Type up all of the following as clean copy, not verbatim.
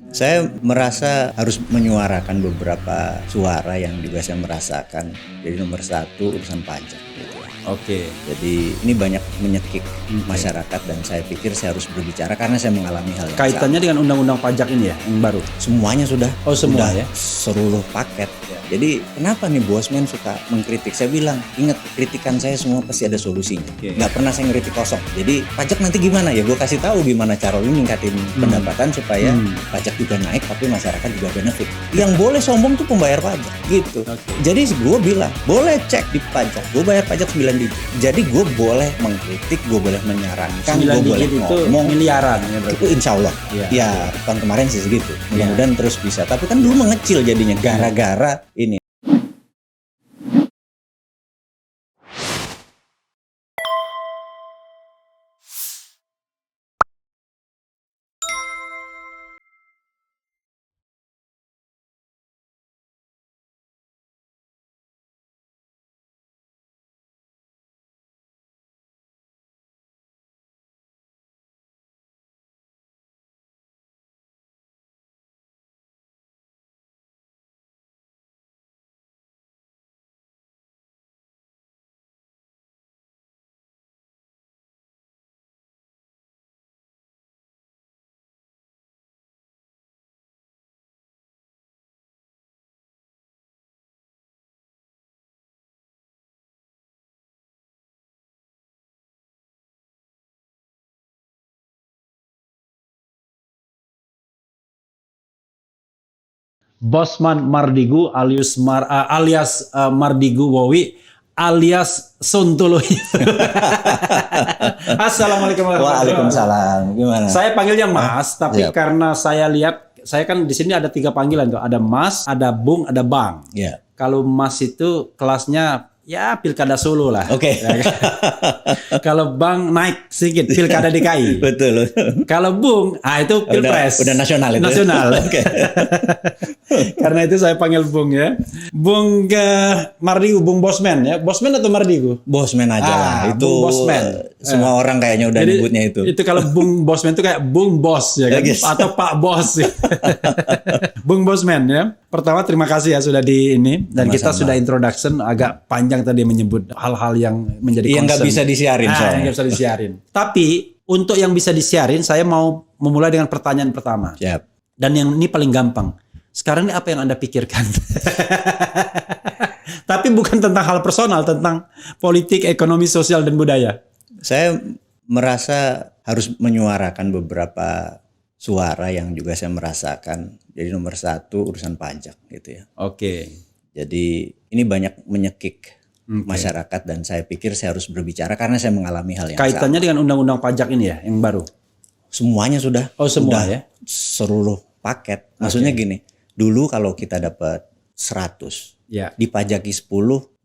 Saya merasa harus menyuarakan beberapa suara yang juga saya merasakan. Jadi nomor satu urusan pajak gitu. Oke. Jadi ini banyak menyekik masyarakat dan saya pikir saya harus berbicara karena saya mengalami hal yang Kaitannya sama. dengan undang-undang pajak ini ya, yang baru. Semuanya sudah. Oh, semua ya? Seluruh paket. Jadi kenapa nih bosman suka mengkritik? Saya bilang, ingat kritikan saya semua pasti ada solusinya. Nggak pernah saya ngeritik kosong. Jadi pajak nanti gimana ya? Gue kasih tahu gimana cara lu ningkatin pendapatan supaya pajak juga naik tapi masyarakat juga benefit. Yang boleh sombong tuh pembayar pajak gitu. Jadi gue bilang, boleh cek di pajak. Gue bayar pajak 9 digit. Jadi gue boleh mengkritik, gue boleh menyarankan, 9 gue boleh digit itu ngomong. miliaran ya berarti. Itu insya Allah. Ya tahun kemarin sih segitu. Mudah-mudahan terus bisa. Tapi kan dulu mengecil jadinya gara-gara ini. Bosman Mardigu alias Mardigu Wowi alias Sontolo. Assalamualaikum warahmatullahi wabarakatuh. Waalaikumsalam. Gimana? Saya panggilnya Mas, tapi Siap. karena saya lihat, saya kan di sini ada 3 panggilan tuh, ada Mas, ada Bung, ada Bang. Ya. Kalau Mas itu kelasnya ya Pilkada Solo lah. Oke. Ya kan? Kalau Bang naik sedikit Pilkada DKI. Betul. Kalau Bung, itu Pilpres. Udah nasional itu. Nasional. Oke. Karena itu saya panggil Bung ya. Bung Mardigu, Bung Bosman ya. Bosman atau Mardigu? Bosman aja lah. Itu Bung Bosman. semua orang kayaknya udah Jadi, nyebutnya itu. Itu kalau Bung Bosman itu kayak Bung Bos ya kan? Yes. Atau Pak Bos. Bung Bosman ya. Pertama terima kasih ya sudah di ini dan kita Sama-sama. sudah introduction agak panjang tadi menyebut hal-hal yang menjadi Yang nggak concern. bisa disiarin soalnya. Yang nggak bisa disiarin. Tapi untuk yang bisa disiarin saya mau memulai dengan pertanyaan pertama. Siap. Dan yang ini paling gampang. Sekarang ini apa yang Anda pikirkan? Tapi bukan tentang hal personal, tentang politik, ekonomi, sosial, dan budaya. Saya merasa harus menyuarakan beberapa suara yang juga saya merasakan. Jadi nomor satu urusan pajak gitu ya. Oke. Jadi ini banyak menyekik masyarakat dan saya pikir saya harus berbicara karena saya mengalami hal yang sama. Kaitannya dengan undang-undang pajak ini ya, yang baru? Semuanya sudah. Oh, semua ya? Seluruh paket. Maksudnya gini, dulu kalau kita dapat 100, Ya. dipajaki 10,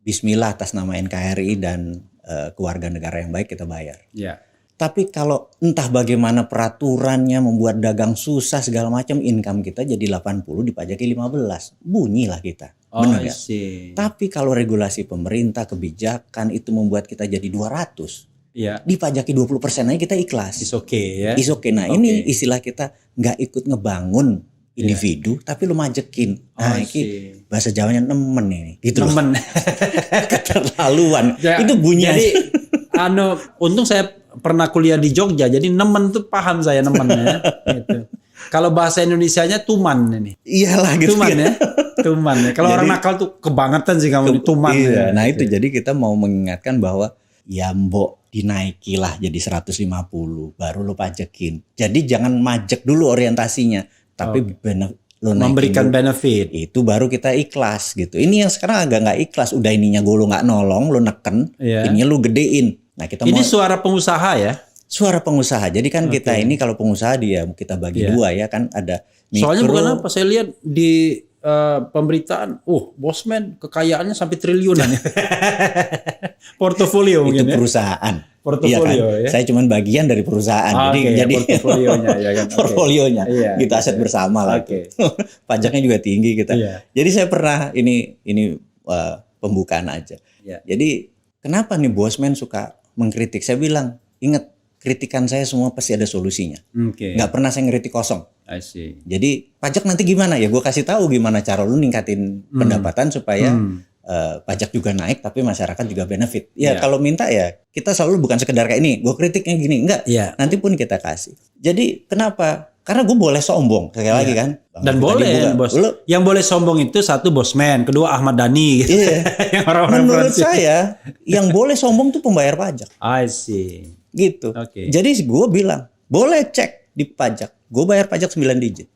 bismillah atas nama NKRI dan keluarga negara yang baik kita bayar. Ya. Tapi kalau entah bagaimana peraturannya membuat dagang susah segala macam, income kita jadi 80 dipajaki 15. Bunyilah kita. Oh, Benar I nggak? see. Tapi kalau regulasi pemerintah, kebijakan itu membuat kita jadi 200. Ya. Dipajaki 20% aja kita ikhlas. It's okay ya. Is okay. Nah ini istilah kita nggak ikut ngebangun individu, tapi lu majekin. Nah I ini see. bahasa Jawanya nemen ini. Gitu loh. Temen. Keterlaluan. Ya, Itu bunyi. Jadi, untung saya pernah kuliah di Jogja, jadi nemen tuh paham saya nemennya. Gitu. Kalau bahasa Indonesianya tuman ini. Iyalah gitu. Tuman ya. Tuman ya. Kalau Jadi- orang nakal tuh kebangetan sih kamu ini tuman Iya. ya. Nah itu jadi kita mau mengingatkan bahwa ya mbok dinaikilah jadi 150 baru lo pajekin. Jadi jangan majek dulu orientasinya, tapi lo naikin Memberikan dulu. benefit. Itu baru kita ikhlas gitu. Ini yang sekarang agak nggak ikhlas. Udah ininya gue lo nggak nolong, lo neken, Iya. ininya lo gedein. Nah kita Ini mau suara pengusaha ya. suara pengusaha. Jadi kan kita ini kalau pengusaha dia kita bagi dua ya kan ada mikro. Soalnya bukan apa, saya lihat di pemberitaan, Bosman kekayaannya sampai triliunan ya. Portofolio itu mungkin ya. perusahaan. Portofolio Iya kan? ya. Saya cuma bagian dari perusahaan. Jadi portofolionya ya kan. Oke. portfolionya Iya, kita aset bersama lah. Oke. Pajaknya juga tinggi kita. Iya. Jadi saya pernah ini pembukaan aja. Iya. Jadi kenapa nih Bosman suka mengkritik? Saya bilang, ingat kritikan saya semua pasti ada solusinya. Oke. Nggak pernah saya ngeritik kosong. I see. Jadi pajak nanti gimana ya? Gue kasih tahu gimana cara lu ningkatin pendapatan supaya pajak juga naik tapi masyarakat juga benefit. Ya kalau minta ya kita selalu bukan sekedar kayak ini. Gue kritiknya gini, enggak. Nanti pun kita kasih. Jadi kenapa? Karena gue boleh sombong sekali lagi kan. Dan boleh bos. Yang boleh sombong itu satu Bosman, kedua Ahmad Dhani. Gitu. Yang orang-orang menurut saya yang boleh sombong tuh pembayar pajak. I see. Gitu. Jadi gue bilang boleh cek di pajak. Gue bayar pajak 9 digit.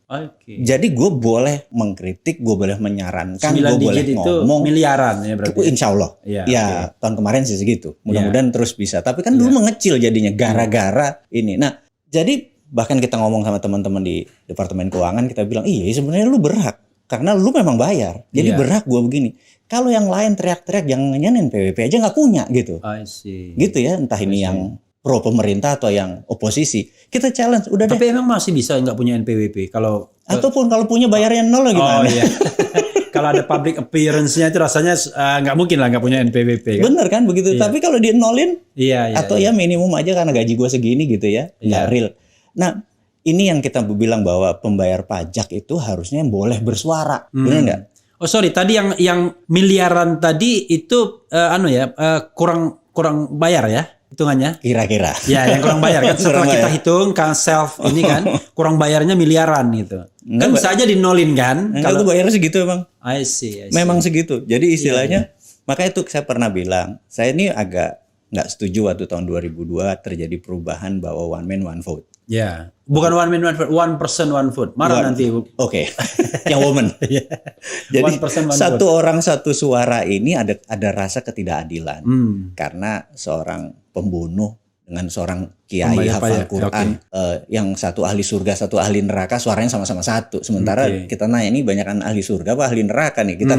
Jadi gue boleh mengkritik, gue boleh menyarankan, gue boleh ngomong. Itu miliaran ya berarti. Insya Allah. Ya tahun kemarin sih segitu. Mudah-mudahan terus bisa. Tapi kan dulu mengecil jadinya gara-gara ini. Nah jadi bahkan kita ngomong sama teman-teman di Departemen Keuangan, kita bilang iya sebenarnya lu berhak. Karena lu memang bayar. Jadi berhak gue begini. Kalau yang lain teriak-teriak jangan nyanyiin PWP aja nggak punya gitu. I see. Gitu ya, entah ini yang pro pemerintah atau yang oposisi, kita challenge udah. Tapi emang masih bisa nggak punya NPWP kalau ataupun kalau punya bayarnya nol gimana? Oh iya. Kalau ada public appearance-nya itu rasanya nggak mungkin lah nggak punya NPWP. Kan? Bener kan begitu. Tapi kalau dia nolin, atau ya minimum aja karena gaji gue segini gitu ya, nggak real. Nah ini yang kita bilang bahwa pembayar pajak itu harusnya boleh bersuara, bener nggak? Oh sorry, tadi yang miliaran tadi itu kurang bayar ya? Hitungannya kira-kira ya yang kurang bayar kan setelah kita hitung kan self ini kan kurang bayarnya miliaran gitu. Kan bisa aja dinolin kan kalau gue bayarnya segitu emang. I see. Memang segitu. Jadi istilahnya makanya itu saya pernah bilang saya ini agak nggak setuju waktu tahun 2002 terjadi perubahan bahwa one man one vote. Ya, bukan one man one vote, one person one vote. Marah nanti. Oke. Yang woman. Jadi satu orang satu suara ini ada rasa ketidakadilan karena seorang pembunuh dengan seorang kiai hafal Quran yang satu ahli surga satu ahli neraka suaranya sama-sama satu. Sementara kita nanya ini banyakan ahli surga apa ahli neraka nih. Kita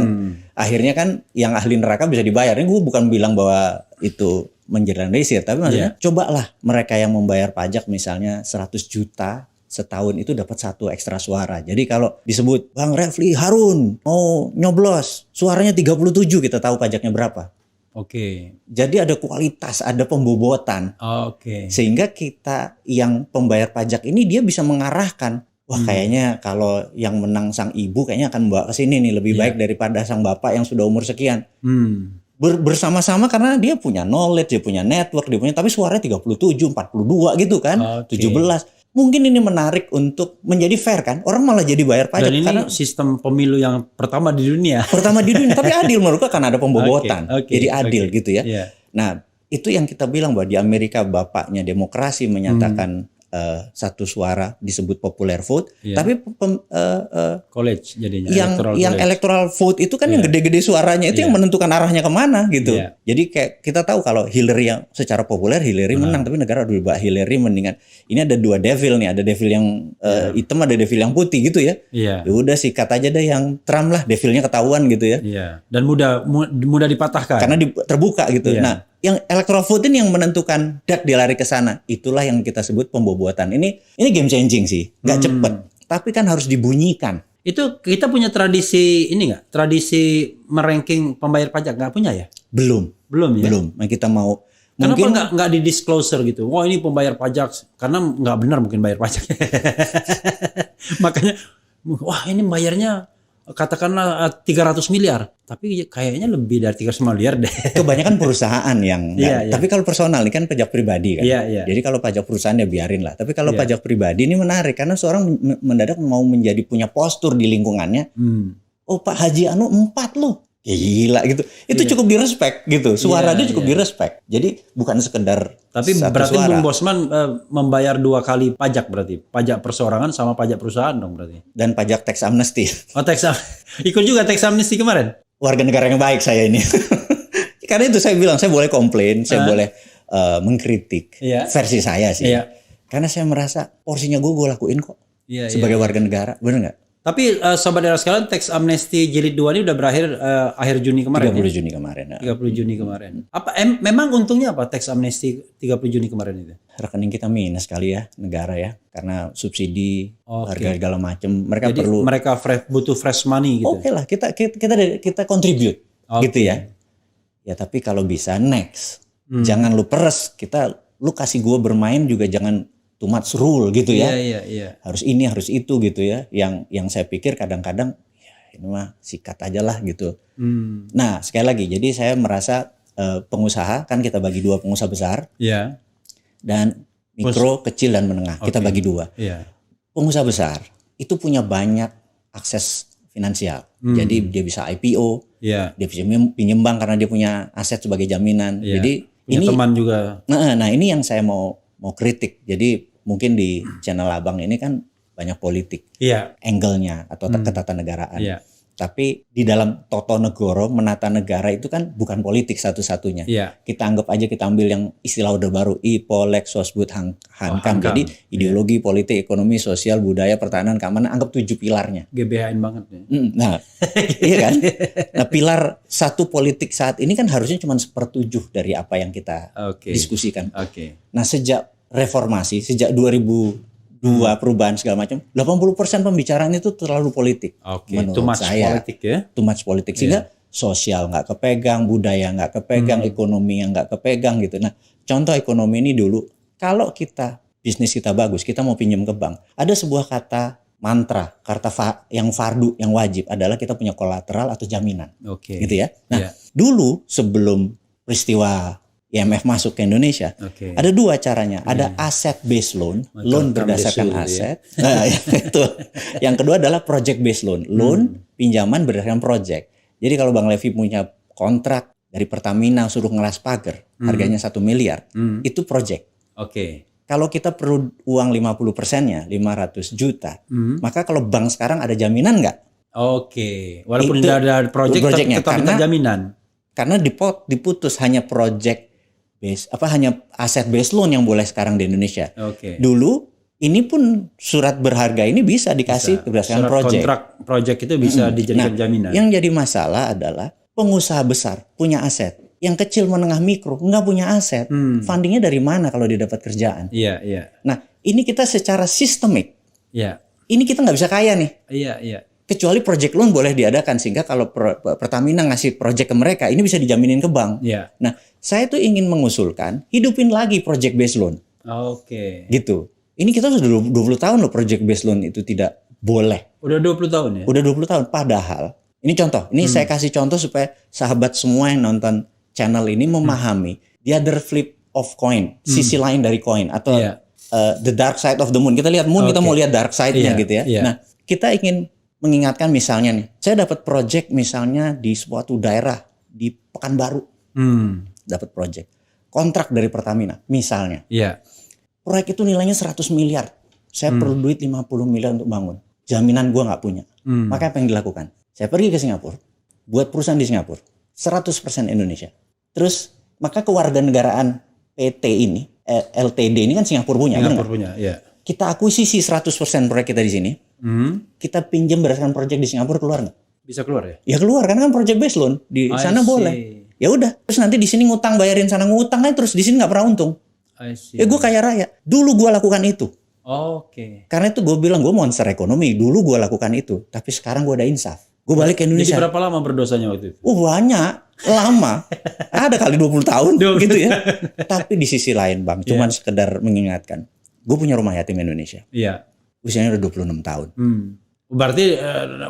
akhirnya kan yang ahli neraka bisa dibayar. Ini gue bukan bilang bahwa itu menjernalisir, tapi maksudnya cobalah mereka yang membayar pajak misalnya 100 juta setahun itu dapat satu ekstra suara. Jadi kalau disebut Bang Refli Harun mau nyoblos suaranya 37 kita tahu pajaknya berapa. Jadi ada kualitas, ada pembobotan. Sehingga kita yang pembayar pajak ini dia bisa mengarahkan. Wah kayaknya kalau yang menang sang ibu kayaknya akan membawa ke sini nih lebih baik daripada sang bapak yang sudah umur sekian. Bersama-sama karena dia punya knowledge, dia punya network, dia punya tapi suaranya 37, 42 gitu kan. 17. Mungkin ini menarik untuk menjadi fair kan. Orang malah jadi bayar pajak. Dan ini karena sistem pemilu yang pertama di dunia. Pertama di dunia, tapi adil menurutku karena ada pembobotan. Jadi adil gitu ya. Nah, itu yang kita bilang bahwa di Amerika bapaknya demokrasi menyatakan satu suara disebut popular vote, tapi college jadinya yang electoral vote itu kan yang gede-gede suaranya itu yang menentukan arahnya kemana gitu. Jadi kayak kita tahu kalau Hillary yang secara populer Hillary menang, tapi negara udah Mbak Hillary mendingan. Ini ada dua devil nih, ada devil yang hitam, ada devil yang putih gitu ya. Ya udah sikat aja deh yang Trump lah, devilnya ketahuan gitu ya. Dan mudah dipatahkan. Karena terbuka gitu. Nah, yang electoral vote ini yang menentukan dia lari ke sana. Itulah yang kita sebut pembobotan. Ini game changing sih, nggak cepet, tapi kan harus dibunyikan. Itu kita punya tradisi ini nggak? Tradisi meranking pembayar pajak nggak punya ya? Belum ya. Belum. Nah, kita mau. Kenapa nggak di disclosure gitu? Wah ini pembayar pajak karena nggak benar mungkin bayar pajak. Makanya, wah ini bayarnya katakanlah 300 miliar, tapi kayaknya lebih dari 300 miliar deh. Kebanyakan perusahaan yang tapi kalau personal ini kan pajak pribadi kan. Jadi kalau pajak perusahaan ya biarin lah. Tapi kalau pajak pribadi ini menarik karena seorang mendadak mau menjadi punya postur di lingkungannya. Oh Pak Haji Anu 4 loh. Ya gila gitu. Itu cukup direspek gitu. Suara dia cukup direspek. Jadi bukan sekedar tapi berarti Bung Bosman membayar 2 kali pajak berarti. Pajak perseorangan sama pajak perusahaan dong berarti. Dan pajak tax amnesty. Oh ikut juga tax amnesty kemarin? Warga negara yang baik saya ini. Karena itu saya bilang saya boleh komplain, saya boleh mengkritik versi saya sih. Karena saya merasa porsinya gue lakuin kok. Sebagai warga negara. Bener nggak? Tapi sobat daerah sekalian, tax amnesty jilid 2 ini udah berakhir akhir Juni kemarin. 30 Juni kemarin. 30 Juni kemarin. Apa memang untungnya apa tax amnesty 30 Juni kemarin itu? Rekening kita minus kali ya negara ya, karena subsidi harga segala macam. Mereka jadi perlu. Mereka butuh fresh money gitu. Oke lah, kita contribute gitu ya. Ya tapi kalau bisa next, jangan lu peres. Kita lu kasih gue bermain juga jangan too much rule gitu ya. Iya. Harus ini, harus itu gitu ya. Yang saya pikir kadang-kadang ya ini mah sikat aja lah gitu. Nah, sekali lagi, jadi saya merasa pengusaha kan kita bagi dua, pengusaha besar dan mikro, kecil dan menengah. Kita bagi dua. Pengusaha besar itu punya banyak akses finansial. Jadi dia bisa IPO, dia bisa pinjam bank karena dia punya aset sebagai jaminan. Jadi punya ini teman juga. Nah, ini yang saya mau kritik. Jadi mungkin di channel Abang ini kan banyak politik, angle-nya atau ketatanegaraan. Tapi di dalam Toto Negoro, menata negara itu kan bukan politik satu-satunya. Kita anggap aja, kita ambil yang istilah udah baru, IPOLEK, Sosbud, Hankam. Jadi ideologi, politik, ekonomi, sosial, budaya, pertahanan, keamanan, anggap 7 pilarnya. GBHN banget ya. Nah, iya kan? Nah, pilar satu politik saat ini kan harusnya cuma 1/7 dari apa yang kita diskusikan. Nah, sejak reformasi, sejak 2002 perubahan segala macam, 80% pembicaraan itu terlalu politik. Menurut saya, politik ya. Too much politik, sehingga sosial nggak kepegang, budaya nggak kepegang, ekonomi yang nggak kepegang gitu. Nah, contoh ekonomi ini dulu, kalau bisnis kita bagus, kita mau pinjam ke bank, ada sebuah kata mantra, yang fardu, yang wajib adalah kita punya kolateral atau jaminan, gitu ya. Nah, dulu sebelum peristiwa IMF masuk ke Indonesia, ada dua caranya. Ada asset based loan, loan berdasarkan aset. Nah, itu. Yang kedua adalah project based loan, loan pinjaman berdasarkan project. Jadi kalau Bang Levi punya kontrak dari Pertamina suruh ngelas pagar, harganya 1 miliar, itu project. Kalau kita perlu uang 50%-nya, 500 juta, maka kalau bank sekarang ada jaminan nggak? Walaupun tidak ada project tetap minta jaminan. Karena diputus hanya project hanya aset based loan yang boleh sekarang di Indonesia. Dulu ini pun surat berharga ini bisa dikasih berdasarkan project. Kontrak project itu bisa dijadikan jaminan. Yang jadi masalah adalah pengusaha besar punya aset, yang kecil, menengah, mikro nggak punya aset. Fundingnya dari mana kalau dia dapat kerjaan? Nah, ini kita secara sistemik. Ini kita nggak bisa kaya nih. Kecuali project loan boleh diadakan, sehingga kalau Pertamina ngasih project ke mereka, ini bisa dijaminin ke bank. Nah, saya tuh ingin mengusulkan hidupin lagi project based loan. Gitu. Ini kita sudah 20 tahun loh project based loan itu tidak boleh. Udah 20 tahun ya? Udah 20 tahun. Padahal, ini contoh. Ini saya kasih contoh supaya sahabat semua yang nonton channel ini memahami the other flip of coin, sisi lain dari koin, atau the dark side of the moon. Kita lihat moon, kita mau lihat dark side-nya gitu ya. Nah, kita ingin mengingatkan misalnya nih, saya dapat project misalnya di suatu daerah di Pekanbaru, dapat project, kontrak dari Pertamina misalnya, proyek itu nilainya 100 miliar, saya perlu duit 50 miliar untuk bangun, jaminan gua nggak punya, maka apa yang dilakukan? Saya pergi ke Singapura, buat perusahaan di Singapura, 100% Indonesia, terus maka kewarganegaraan PT ini, LTD ini kan Singapura punya, kita akuisisi 100% proyek kita di sini. Kita pinjam berdasarkan proyek di Singapura, keluar nggak? Bisa keluar ya? Ya keluar, karena kan project based loan di sana boleh. Ya udah, terus nanti di sini ngutang, bayarin sana ngutang aja, terus di sini nggak pernah untung. Ya gue kaya raya. Dulu gue lakukan itu. Karena itu gue bilang gue monster ekonomi. Dulu gue lakukan itu, tapi sekarang gue ada insaf. Gue balik ke Indonesia. Jadi berapa lama berdosanya waktu itu? Banyak, lama. Ada kali 20 tahun gitu ya. Tapi di sisi lain Bang, cuman sekedar mengingatkan. Gue punya rumah yatim Indonesia. Usianya udah 26 tahun. Berarti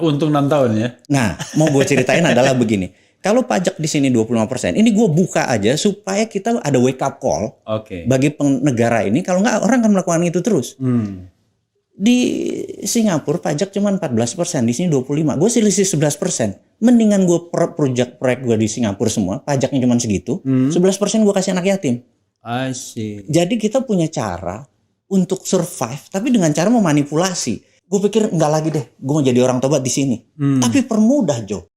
untung 6 tahun ya? Nah, mau gue ceritain adalah begini. Kalau pajak di sini 25%, ini gue buka aja supaya kita ada wake up call bagi negara ini. Kalau nggak, orang akan melakukan itu terus. Di Singapura pajak cuma 14%, di sini 25%. Gue selisih 11%. Mendingan gue proyek gue di Singapura semua, pajaknya cuma segitu. 11% gue kasih anak yatim. Jadi kita punya cara untuk survive, tapi dengan cara memanipulasi. Gue pikir enggak lagi deh, gue mau jadi orang tobat di sini. Tapi permudah Jo.